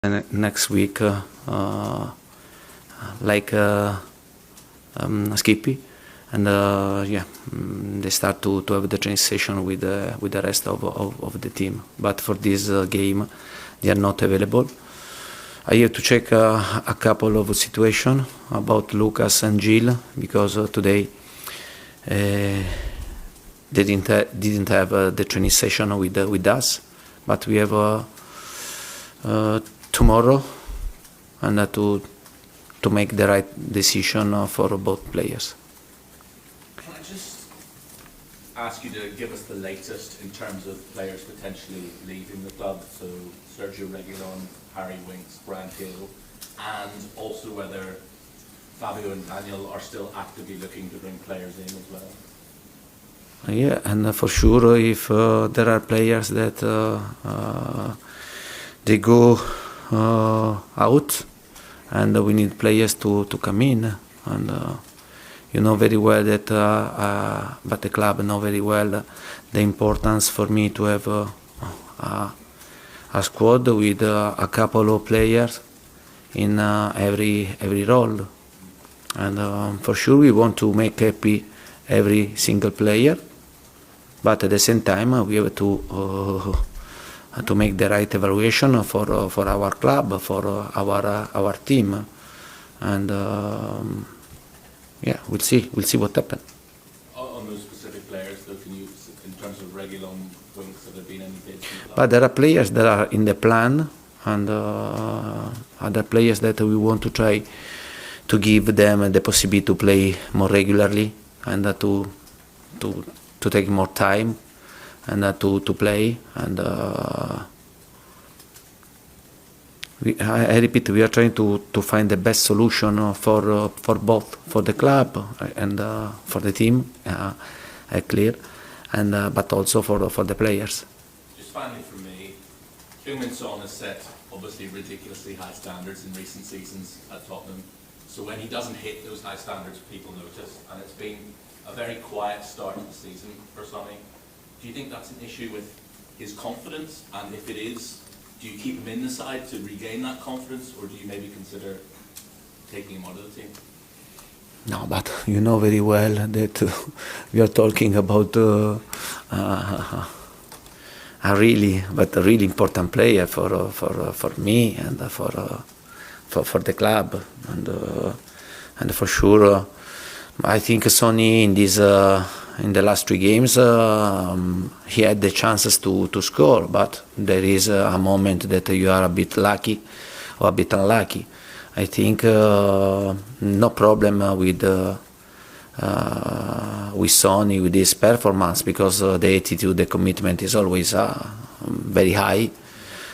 next week, like Skippy, and they start to have the training session with the rest of the team. But for this game, they are not available. I have to check a couple of situations about Lucas and Gil, because today they didn't have the training session with us, but we have tomorrow, and to make the right decision for both players. Can I just ask you to give us the latest in terms of players potentially leaving the club? So Sergio Reguilon, Harry Winks, Grant Hill, and also whether Fabio and Daniel are still actively looking to bring players in as well. Yeah, and for sure, if there are players that they go out, and we need players to come in, and you know very well that, but the club know very well the importance for me to have a squad with a couple of players in every role, and for sure we want to make happy every single player, but at the same time we have to make the right evaluation for our club, for our team, and we'll see what happens. On those specific players, though, can you, in terms of Reguilon, Winks, have there been any bids? But there are players that are in the plan, and other players that we want to try to give them the possibility to play more regularly, and to take more time, and to play, and I repeat, we are trying to find the best solution for both, for the club and for the team, clear, and but also for the players. Just finally from me, Heung-min Son has set obviously ridiculously high standards in recent seasons at Tottenham. So when he doesn't hit those high standards, people notice, and it's been a very quiet start to the season for Sonny. Do you think that's an issue with his confidence? And if it is, do you keep him in the side to regain that confidence, or do you maybe consider taking him out of the team? No, but you know very well that we are talking about a really important player for me and for the club, and for sure I think Sonny in the last 3 games he had the chances to score, but there is a moment that you are a bit lucky or a bit unlucky. I think no problem with Sonny, with his performance, because the attitude, the commitment is always very high.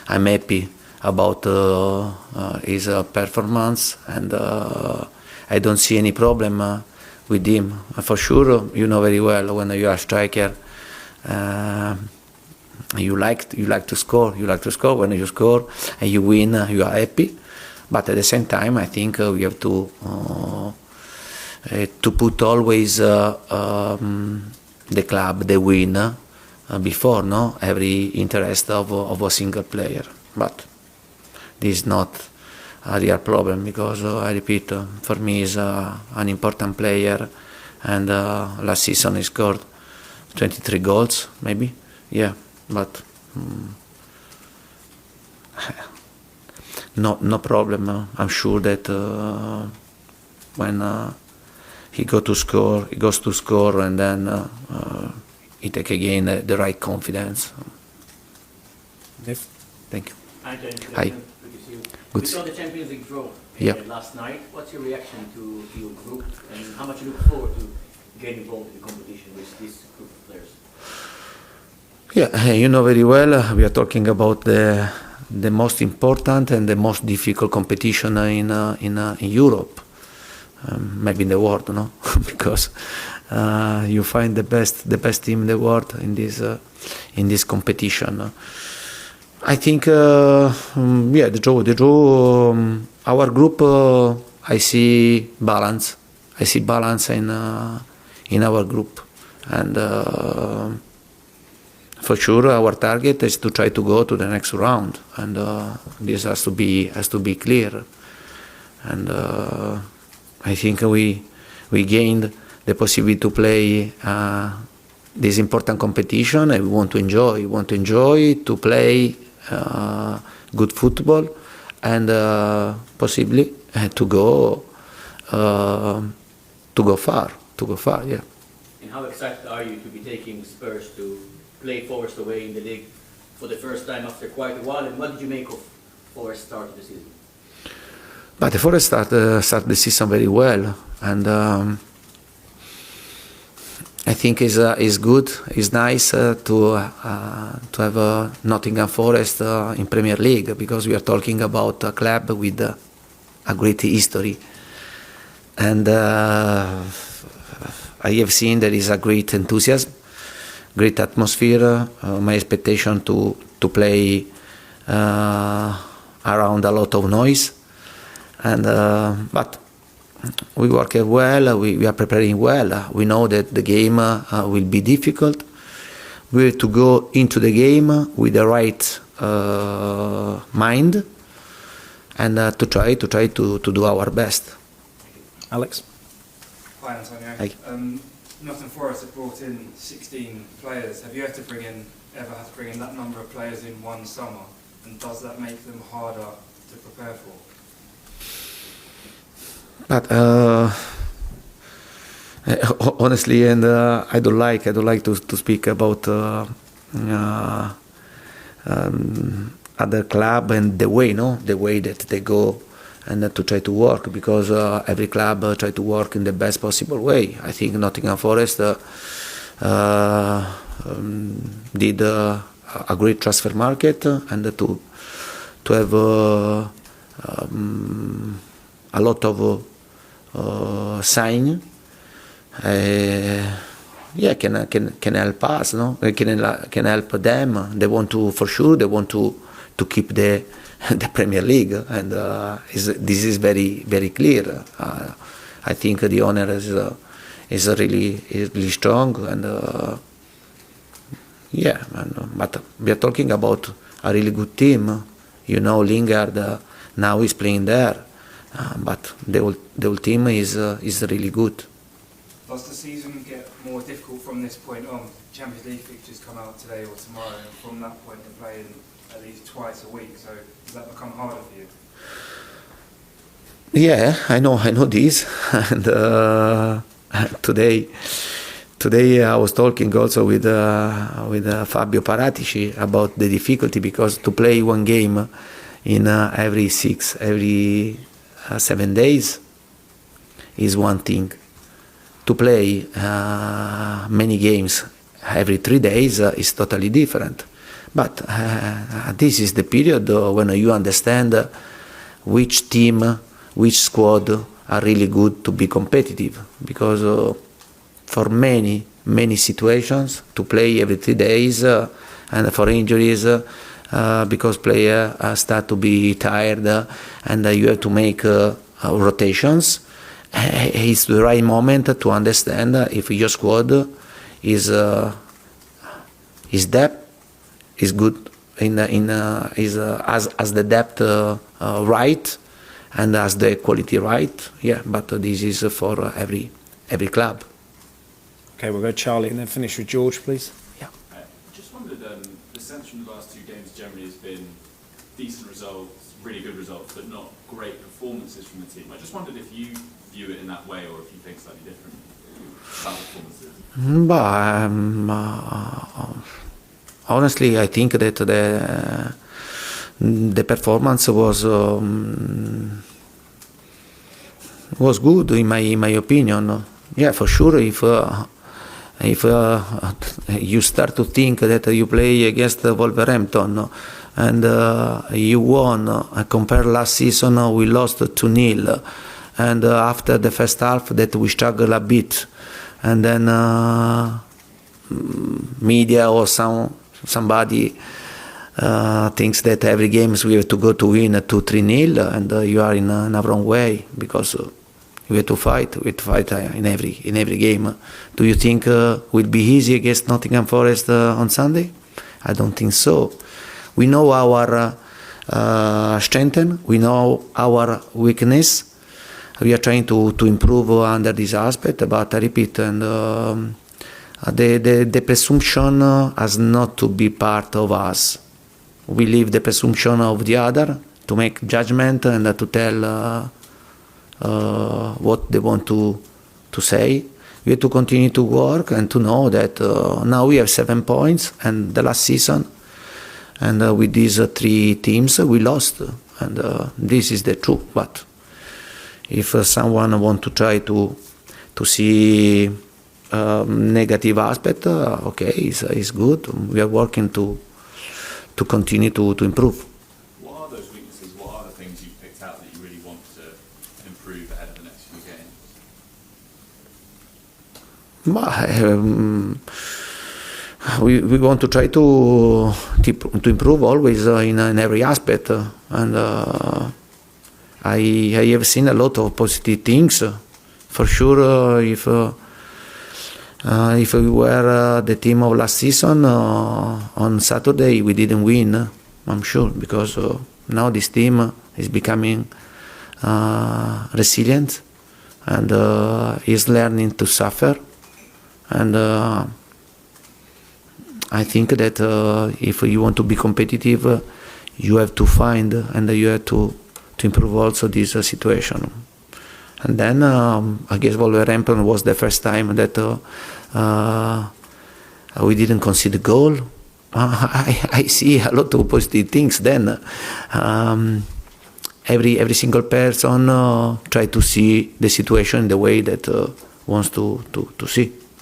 I'm happy about his performance, and I don't see any problem with him. For sure, you know very well, when you are a striker, you like to score. You like to score. When you score and you win, you are happy. But at the same time, I think we have to put always the club, the win, before every interest of a single player. But this is not a real problem, because I repeat, for me is an important player, and last season he scored 23 goals, maybe, yeah, but no problem. I'm sure that when he goes to score, and then he take again the right confidence. Yes. Thank you. Hi. We saw the Champions League draw last night. What's your reaction to your group, and how much you look forward to getting involved in the competition with this group of players? Yeah, you know very well, we are talking about the most important and the most difficult competition in Europe, maybe in the world, no? Because you find the best team in the world in this competition. I think, the draw. Our group, I see balance. I see balance in our group, and for sure, our target is to try to go to the next round, and this has to be clear. And I think we gained the possibility to play this important competition, and we want to enjoy. We want to enjoy to play good football, and possibly to go far. Yeah. And how excited are you to be taking Spurs to play Forest away in the league for the first time after quite a while? And what did you make of Forest's start of the season? But the Forest start the season very well, and I think is good. It's nice to have Nottingham Forest in Premier League, because we are talking about a club with a great history, and I have seen there is a great enthusiasm, great atmosphere. My expectation to play around a lot of noise, and but we work well. We are preparing well. We know that the game will be difficult. We have to go into the game with the right mind, and to try to do our best. Alex? Hi, Antonio. Hi. Nottingham Forest have brought in 16 players. Have you ever had to bring in that number of players in one summer? And does that make them harder to prepare for? But honestly, and I don't like to speak about other club and the way that they go, and to try to work, because every club try to work in the best possible way. I think Nottingham Forest did a great transfer market, and to have a lot of sign, can help us, no? Can help them. They want to, for sure, to keep the Premier League, and this is very, very clear. I think the owner is really strong, and but we are talking about a really good team. Lingard now is playing there, but the whole team is really good. Does the season get more difficult from this point on? Champions League fixtures come out today or tomorrow, and from that point you're playing at least twice a week. So does that become harder for you? Yeah, I know this, and today I was talking also with Fabio Paratici about the difficulty, because to play one game in every 7 days is one thing. To play many games every 3 days is totally different. But this is the period when you understand which team, which squad are really good to be competitive. Because for many situations, to play every 3 days, and for injuries, because players start to be tired, and you have to make rotations, it's the right moment to understand if your squad is depth, is good, as the depth right, and as the quality right. Yeah, but this is for every club. Okay, we'll go Charlie and then finish with George, please. Yeah. Just wondered, the sense from the last 2 games generally has been decent results, really good results, but not great performances from the team. I just wondered if you view it in that way, or if you think slightly different about performances. But honestly, I think that the performance was good in my opinion. Yeah, for sure. If you start to think that you play against Wolverhampton and you won, compare last season we lost 2-0, and after the first half that we struggled a bit, and then media or somebody thinks that every game we have to go to win 2-3-0, and you are in a wrong way, because we have to fight in every game. Do you think will be easy against Nottingham Forest on Sunday? I don't think so. We know our strength, we know our weakness. We are trying to improve under this aspect, but I repeat, and the presumption has not to be part of us. We leave the presumption of the other to make judgment and to tell what they want to say. We have to continue to work and to know that now we have 7 points, and the last season, and with these 3 teams we lost, and this is the truth. But if someone want to try to see negative aspect, okay, it's good. We are working to continue to improve. What are those weaknesses? What are the things you've picked out that you really want to improve ahead of the next few games? We want to try to improve always in every aspect, and I have seen a lot of positive things. For sure, if we were the team of last season, on Saturday we didn't win, I'm sure, because now this team is becoming resilient and is learning to suffer. And I think that if you want to be competitive, you have to find and you have to improve also this situation. And then I guess Wolverhampton was the first time that we didn't concede a goal. I see a lot of positive things then. Every single person try to see the situation in the way that wants to see.